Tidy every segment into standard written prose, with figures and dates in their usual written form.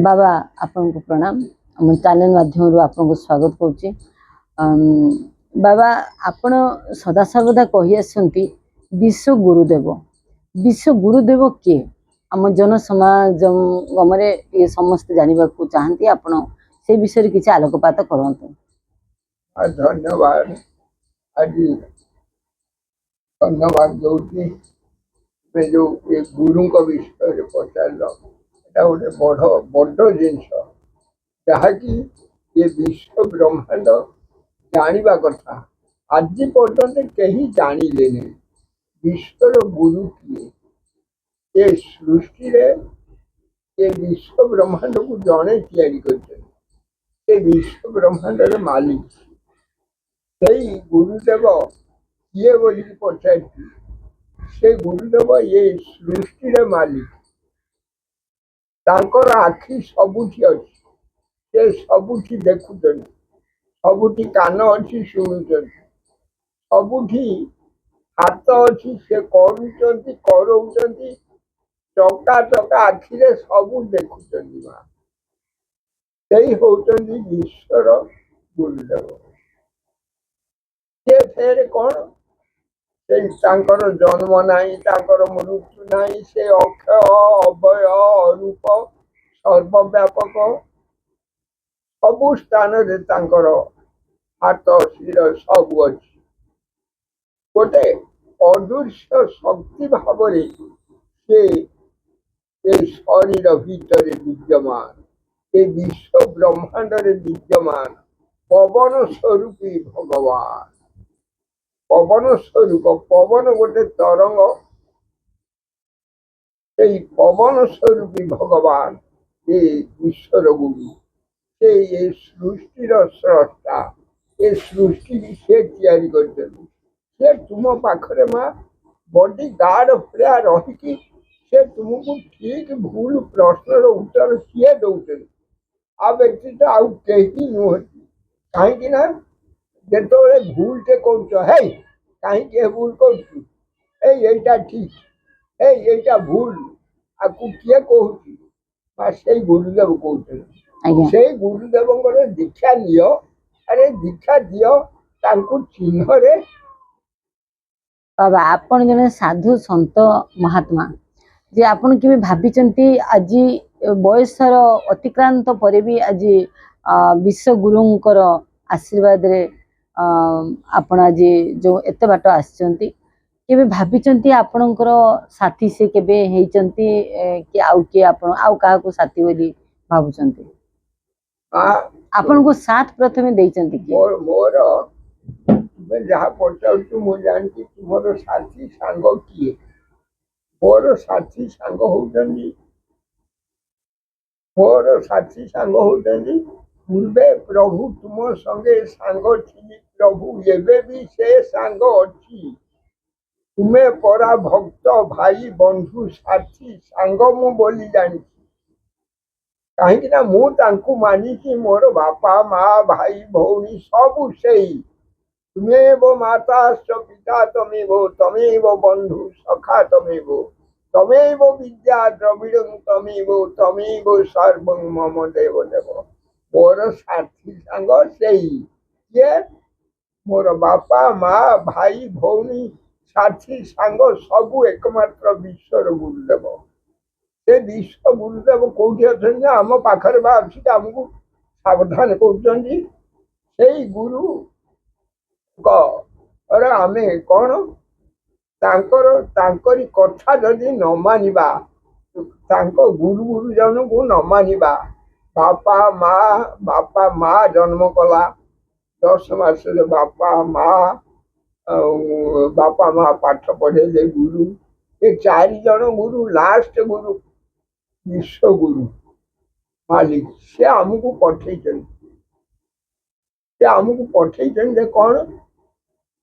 बाबा आपन को प्रणाम। हम चैनल माध्यम आपन को स्वागत करुच्ची। बाबा आपण सदा सर्वदा कही आसती विश्व गुरुदेव। विश्व गुरुदेव किए आम जन समाज गमरे ये समस्त जानवा को चाहती आपण से विषय किसी आलोकपात करंतु। धन्यवाद। आज धन्यवाद जो गुरु विषय पचार गोटे बड़ जिनस जहाँकि ये विश्व ब्रह्मांड जाना कथा आज पर्यटन कहीं जानिले नहीं विश्वर गुरु किए ये सृष्टि रे ये विश्व ब्रह्मांड को जड़े या विश्व ब्रह्मांड मालिक से गुरुदेव किए बोली पचार से गुरुदेव ये सृष्टि रे मालिक तांकर आखि सबुठी अच्छी से सबुठी देखुचन सबुठी कान अच्छी शुणुचन सबुठी हाथ अच्छी से करुचंती करौचंती चका चका आखिरे सबू देखुचंती माँ से होचंती विश्वर गुरुदेव से फेर कौन से जन्म नहीं मृत्यु नहीं से अक्षय अभय अरूप सर्वव्यापक सबु स्थान हाथ शिर सब अच्छी गोटे अदृश्य शक्ति भाव से शरीर भितर विद्यमान ये विश्व ब्रह्मांड विद्यमान पवन स्वरूपी भगवान पवन स्वरूप पवन गोटे तरंग से पवन स्वरूपी भगवान ये ईश्वर गुरु से ये सृष्टिर स्रष्टा ये सृष्टि से तैयारी कर तुम पाखरे माँ बॉडी गार्ड भलिया रही से तुमको ठीक भूल प्रश्न उत्तर सी दौर आ व्यतीत आउ कहीं नुहति कहीं जो भूलटे कर कहीं भूल करटा ठीक है भूल आपको किए कहूँ से गुरुदेव कहते से गुरुदेव दीक्षा नियो अरे दीक्षा दियो चिन्ह रे बाबा आपण जने साधु संत महात्मा जे आपण के भाभी आज बयसर अतिक्रांत पर भी आज विश्व गुरुंकर आशीर्वाद रे आपण आज जो एत बाट आसचंती केबे भाभी आपणकर साथी से केबे हेचंती कि आउ के आपण आउ काहा को साथी बोली भाबुचंती आपण को साथ प्रथमे देचंती मोर मोर मैं जहाँ पचारू मुझे जानती तुम साथी सांग किए मोर साथी सांग होती मोर साथी सांग होती पूर्वे प्रभु तुम संगे सांग थी प्रभु एबे भी से सांग अच्छी तुम्हें परा भक्त भाई बंधु साथी सांग मु बोली जानी कहीं मुझे मानी मोर बापा माँ भाई भौणी सबू से तमेव माता पिता तमेव बंधु सखा तमेव विद्या द्रविड़ तमेव सर्व मम देव देव मोर साथी सांग से ये मोर बापा माँ भाई भौणी साथी सांग सबू एकमात्र विश्वर गुरुदेव से विश्व गुरुदेव कौटी अच्छा आम पाखे आमको सावधान कर गुरु अरे आमे कौन तांकरी कथा जदि न मानिबा गुरु गुरुजन को न मानिबा बापा माँ जन्म कला 10 मास बापा माँ पाठ पढ़े गुरु ये 4 जन गुरु लास्ट गुरु विश्व गुरु मालिक से आमको पठे कौन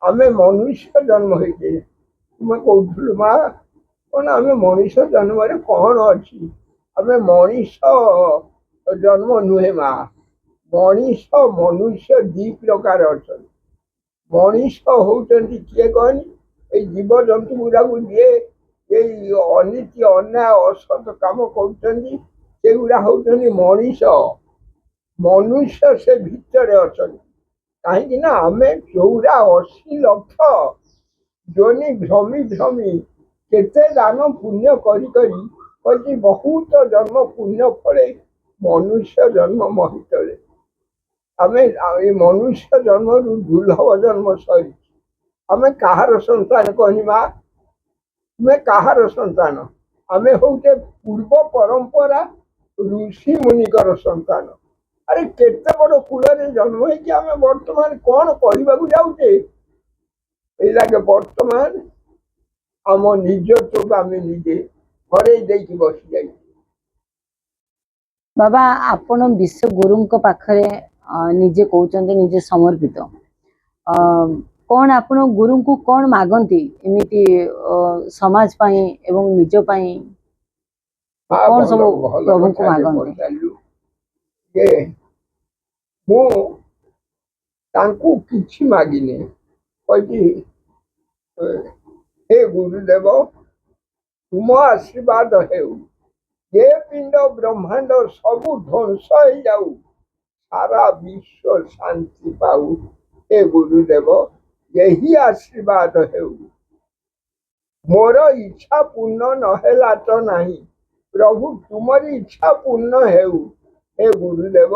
आमे मनुष्य जन्म होते तुम कहूँ माँ कौन आमे मनुष्य जन्म रे कौन अच्छी आमे मनुष्य जन्म नुहे माँ मनुष्य मनुष्य 2 प्रकार अच्छा मनुष्य होती किए कहनी ये जीव जंतु गुड़ा दिए ଏଇ ଅନୀତି ଅନ୍ୟାୟ ଅସତ କାମ କରୁଛନ୍ତି ସେଗୁଡ଼ା ହଉଛନ୍ତି ମଣିଷ। ମନୁଷ୍ୟ ସେ ଭିତରେ ଅଛନ୍ତି। କାହିଁକି ନା ଆମେ 84 ଲକ୍ଷ ଯୋନି ଭ୍ରମି ଭ୍ରମି କେତେ ଦାନ ପୁଣ୍ୟ କରି କରି କହିଛି ବହୁତ ଜନ୍ମ ପୁଣ୍ୟ ଫଳେ ମନୁଷ୍ୟ ଜନ୍ମ ମହିତରେ। ଆମେ ଏ ମନୁଷ୍ୟ ଜନ୍ମରୁ ଦୁର୍ଲଭ ଜନ୍ମ ସରିଛି। ଆମେ କାହାର ସନ୍ତାନ କହନି ମା? ତୁମେ କାହାର ସନ୍ତାନ? ଆମେ ହଉଛେ ପୂର୍ବ ପରମ୍ପରା ଋଷି ମୁନିଙ୍କର ସନ୍ତାନ। ଆରେ କେତେ ବଡ କୂଳରେ ଜନ୍ମ ହେଇକି ଆମେ ବର୍ତ୍ତମାନ କଣ କରିବାକୁ ଯାଉଛେ? ଏଇ ଲାଗେ ବର୍ତ୍ତମାନ ଆମ ନିଜତ୍ୱକୁ ଆମେ ନିଜେ ହରେଇ ଦେଇକି ବସି ଯାଇଛେ। ବାବା ଆପଣ ବିଶ୍ୱଗୁରୁଙ୍କ ପାଖରେ ନିଜେ କହୁଛନ୍ତି ନିଜେ ସମର୍ପିତ। କଣ ଆପଣ ଗୁରୁଙ୍କୁ କଣ ମାଗନ୍ତି ଏମିତି ସମାଜ ପାଇଁ ଏବଂ ନିଜ ପାଇଁ କଣ ସବୁ ପ୍ରଭୁଙ୍କୁ ମାଗନ୍ତି? ଯେ ମୁଁ ତାଙ୍କୁ କିଛି ମାଗିନି। କହିଛି हे गुरुदेव तुम आशीर्वाद हेउ ये पिंड ब्रह्मांड सबु ध्वंस हो जाऊ सारा विश्व शांति पाऊ। हे गुरुदेव यही आशीर्वाद हेउ। मोर इच्छा पूर्ण नहेला तो नहीं प्रभु तुम्हारी इच्छा पूर्ण हेउ। हे गुरुदेव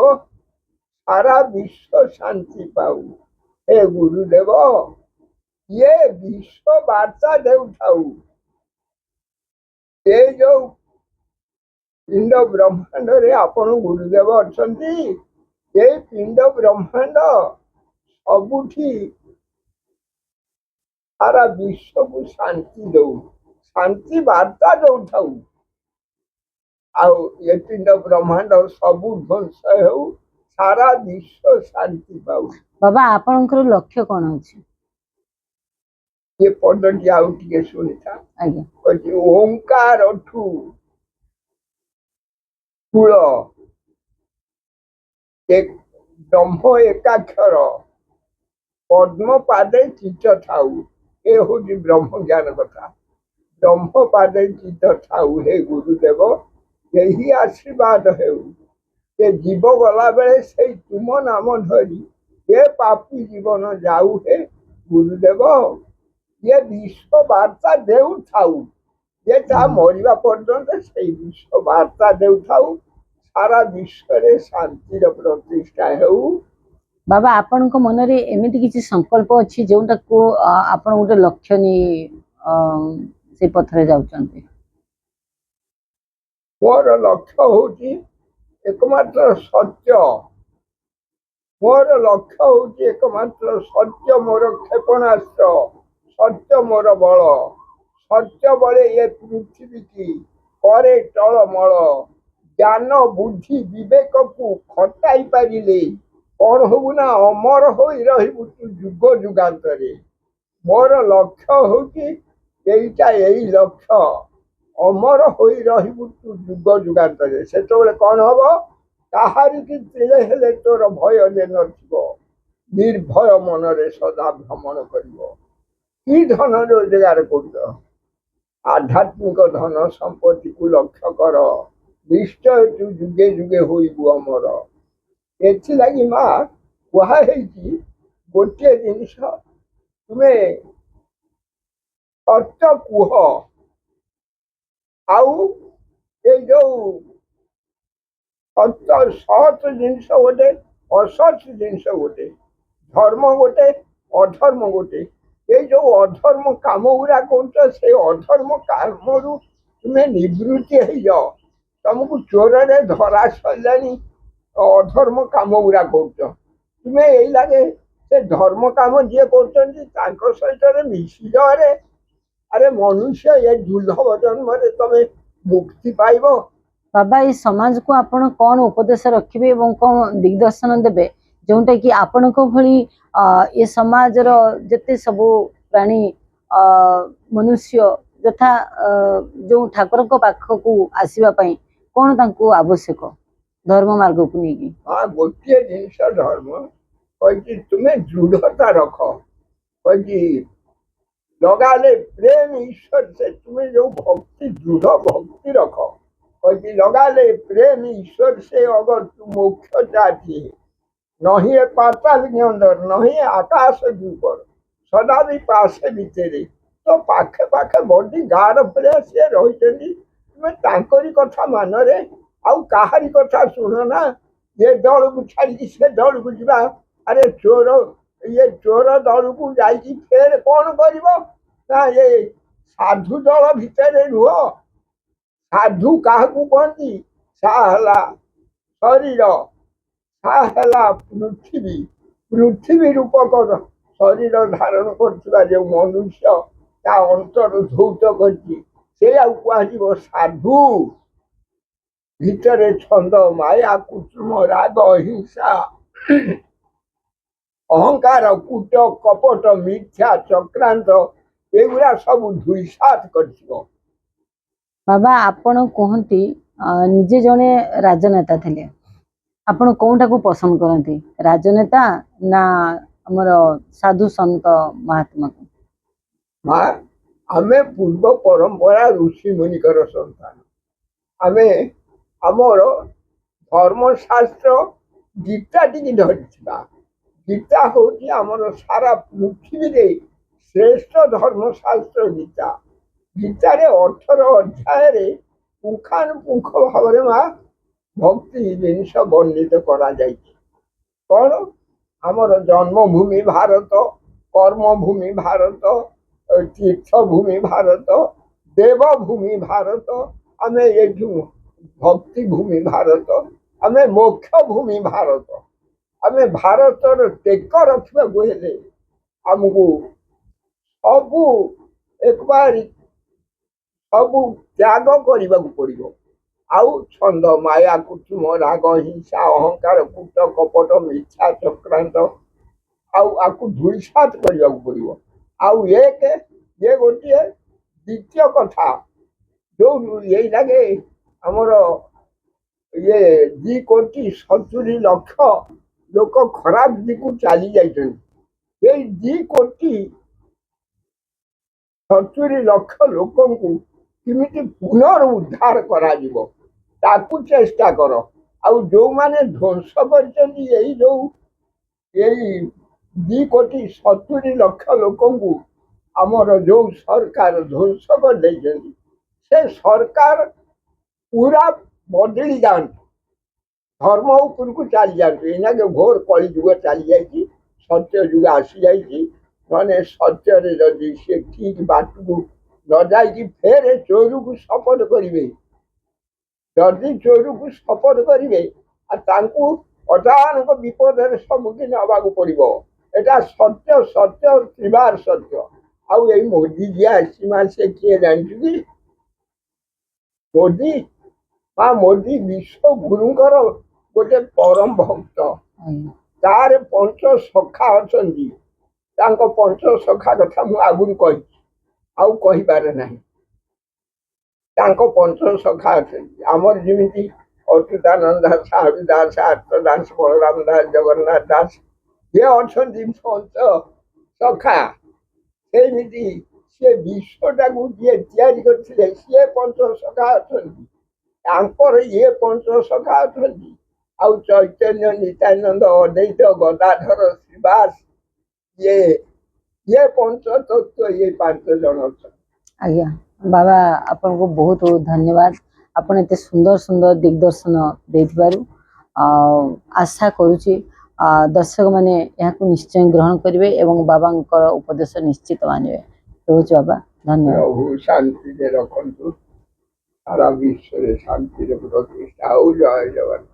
सारा विश्व शांति पाऊ। हे गुरुदेव ये विश्व वार्ता देउठाऊ। ये जो पिंड ब्रह्मांड रे आपण गुरुदेव अछंती ये पिंड ब्रह्मांड सबुठी सारा विश्व को शांति दो शांति वार्ता देउठाऊ। आउ ये पिंड ब्रह्मांड सबु ध्वंस हो सारा विश्व शांति पाऊ। बाबा आपनकर लक्ष्य कौन अछि? ये पद्धति आउ टिके सुनिता। आज्ञा कहछि ओंकार ठू कूल एक ब्रह्म एकाक्षर पद्म पादे चित्त थाऊ। ये हूँ ब्रह्म ज्ञान कथा। ब्रह्म पादे चित्त थाऊ। हे गुरुदेव यही आशीर्वाद हेउ। ये जीव गला बेले से तुम नाम धरी ये पापी जीवन जाऊ। हे गुरुदेव ये विश्व वार्ता देउ थाऊ। ये ता मरिबा पर्यंत से विश्व वार्ता देउ थाऊ सारा विश्व रे शांति प्रतिष्ठा हेउ। बाबा आपनक मनरे एमिति किछि संकल्प अछि जोंटा को आपण गोटे लक्ष्य नि से पथरे जाउचंती? मोर लक्ष्य होची एकमात्र सत्य। मोर लक्ष्य होची एकमात्र सत्य मोर क्षेपणास्त्र। सत्य मोर बल। सत्य बले ये पृथ्वी की करे टलमल। ज्ञान बुद्धि विवेक को खटाई पारिले कौन होबु ना अमर होई रहिबु तू जुग जुगांतरे। मोर लक्ष्य होची एइटा एई लक्ष्य अमर होई रहिबु तू जुग जुगांतरे। सेतबेले कौन हबो काहारी की तिले हेले तोर भय ने नथिबो। निर्भय मनरे सदा भ्रमण करिबो। की धन रोजगार कर आध्यात्मिक धन संपत्ति को लक्ष्य कर निश्चय तू जुगे जुगे होइबु अमर। एथि लागि मा कुहा हेची गोटे जिनिस तुमे सत्य कुह आउ ये जो सत्य सत जिनिस गोटे असत जिनिस गोटे धर्म गोटे अधर्म गोटे। ये जो अधर्म काम गुरा कर से अधर्म काम रु तुम्हें निवृत्ति हो जाओ। तुमको चोर रे धरा सरलानी अधर्म काम गुरा कर तुम्हें यही लगे से धर्म काम जी कर सहित मिसी जाओ। रे अरे मनुष्य ये दुर्लभ जन्म तुम मुक्ति पाइब। बाबा ये समाज को आपण कौन उपदेश रखिबे एवं कौन दिग्दर्शन देबे जोंटा कि आपनक भली ये समाज रो जते सबो प्राणी मनुष्य यथा जो ठाकुर को पाख को आसीबा पई कौन तांको आवश्यक धर्म मार्ग को नेकी? हाँ गोटे जिनिस धर्म कहि तुम्हें दृढ़ता रख कहि लगाले प्रेम ईश्वर से, तुम्हें जो भक्ति दृढ़ भक्ति रखो, और कि लगाले प्रेम ईश्वर से अगर तुम मोक्ष चाहती है, नहीं है पाताल के अंदर, नहीं है आकाश के ऊपर, सदा भी पास भी तेरे, तो पाखे पाखे बड़ी गाढ़ भलिया सी रही, तुम्हें तांकरी कथा मान रे, आउ काहारी कथा शुण ना, ये दल को छाड़ी से दल को जा, अरे चोर ये चोर दल को जाइए फेर कौन कर ना, ये साधु दल भितर रुह, साधु क्या कहती, साहला शरीर, साहला पृथ्वी, पृथ्वी रूपक शरीर धारण कर जो मनुष्य ता अंतर धौत कर साधु, भितर छंद माया कुसुम राग हिंसा अहंकार कूट कपट मिथ्या चक्रांत एगुड़ा सब धुईसात कर बाबा आपण कहती निजे जने राजनेता थिले, आपण कोउटा को पसंद करती, राजनेता ना हमर साधु संत महात्मा को? माँ आमे पूर्व परंपरा ऋषि मुनिकर संतान, आमे आमर धर्मशास्त्र गीता टी धरिथिबा, गीता हूँ आमर सारा पृथ्वी रे श्रेष्ठ धर्मशास्त्र गीता, गीतार 18 अध्याय रे पुंखानुपुंख भाव माँ भक्ति जिनस वर्णित करा जाइछि। कौन आमर जन्मभूमि भारत, कर्मभूमि भारत, तीर्थभूमि भारत, देवभूमि भारत, आमे ये भक्ति भूमि भारत, आमे मोक्ष भूमि भारत, आमे भारतर टेक रखा हेले आमको सबू एक बार सबू त्याग करने को पड़ो। आउ छंद माया कुसुम राग हिंसा अहंकार कूट कपट मिथ्या चक्रांत आउ धूलिसात करने को पड़ो। आउ एक ये गोटे द्वितीय कथा जो यही लगे आमर ये 2 कोटी 70 लक्ष लोक खराब दिकु चली जाइछन, 2 कोटी 70 लक्ष लोक किमिति पुनरुद्धार करा जीवो ताकू चेष्टा कर। आउ जो माने ध्वंस करछन्ती यही जो यही 2 कोटी 70 लक्ष लोक आमर जो सरकार ध्वंस कर देछन्ती, से सरकार पूरा बदली जाती, धर्म उपर को चली जाती, इना के घोर कली जुग चली जाइए, सत्य जुग आसी जाइए, मैंने सत्य जदि से ठीक बाट को न जाइए फेर चोर को सपोर्ट करेंगे, जदि चोर को सपोर्ट करेंगे अचानक विपद सम्मुखीन हवा पड़ो। एटा सत्य सत्य त्रिवार सत्य। आउ ये मोदी जी आसीमा से किए जानती, मोदी हाँ मोदी विश्व गुरुंकर गोटे परम भक्त, तार 5 सखा अच्छी, 5 सखा कथा मु आगुरी कही आउ कही पारे नहीं, 5 सखा अच्छी आमर जमी अच्युतानंद दास, साहू दास, आत्मदास, बलराम दास, जगन्नाथ दास, ये अच्छा 5 सखा, सेमिति से विश्वटा को जी तैयारी करथिले से 5 सखा अच्छी, आंकर ये 5 सखा अच्छी, आउ चैतन्य नित्यानंद अद्वैत गदाधर श्रीवास ये 5 तत्व ये 5 जन अच्छा। आज्ञा बाबा आपन को बहुत बहुत धन्यवाद, आपण एते सुंदर सुंदर दिग्दर्शन देथिबारु आशा करूची दर्शक माने याकू निश्चय ग्रहण करिवे एवं बाबांकर उपदेश निश्चित मानिवे। रोज बाबा धन्यवाद। प्रभु शांति दे रखंतु, सारा विश्व रे शांति रे प्रतिष्ठा हो। जय जगन्नाथ।